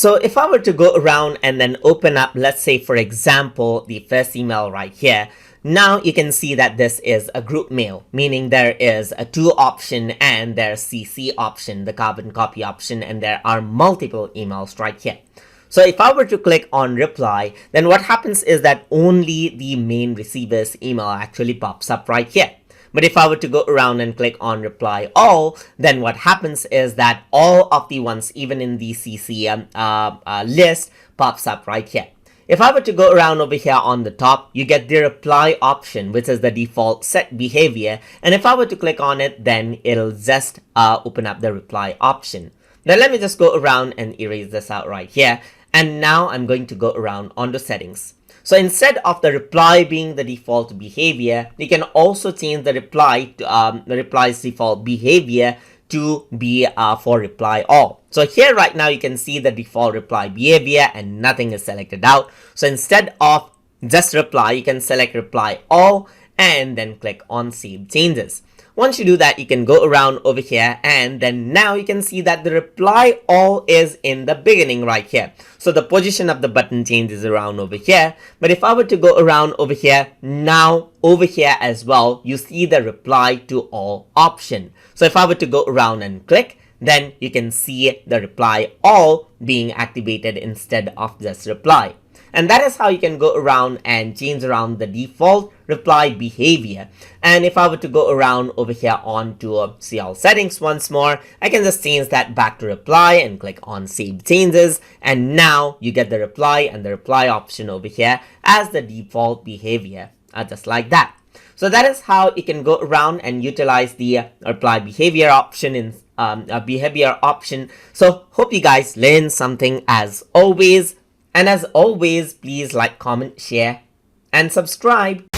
So if I were to go around and then open up, let's say for example, the first email right here, now you can see that this is a group mail, meaning there is a to option and there's CC option, the carbon copy option, and there are multiple emails right here. So if I were to click on reply, then what happens is that only the main receiver's email actually pops up right here. But if I were to go around and click on reply all, then what happens is that all of the ones, even in the CC list, pops up right here. If I were to go around over here on the top, you get the reply option, which is the default set behavior. And if I were to click on it, then it'll just open up the reply option. Now let me just go around and erase this out right here. And now I'm going to go around onto settings. So instead of the reply being the default behavior, you can also change the reply to the reply's default behavior to be for reply all. So here right now you can see the default reply behavior and nothing is selected out. So instead of just reply, you can select reply all and then click on save changes. Once you do that, you can go around over here and then now you can see that the reply all is in the beginning right here. So the position of the button changes around over here. But if I were to go around over here, now over here as well, you see the reply to all option. So if I were to go around and click, then you can see the reply all being activated instead of just reply. And that is how you can go around and change around the default reply behavior. And if I were to go around over here onto see all settings once more, I can just change that back to reply and click on save changes. And now you get the reply and the reply option over here as the default behavior, just like that. So that is how you can go around and utilize the reply behavior option in behavior option. So hope you guys learned something as always. And as always, please like, comment, share, and subscribe.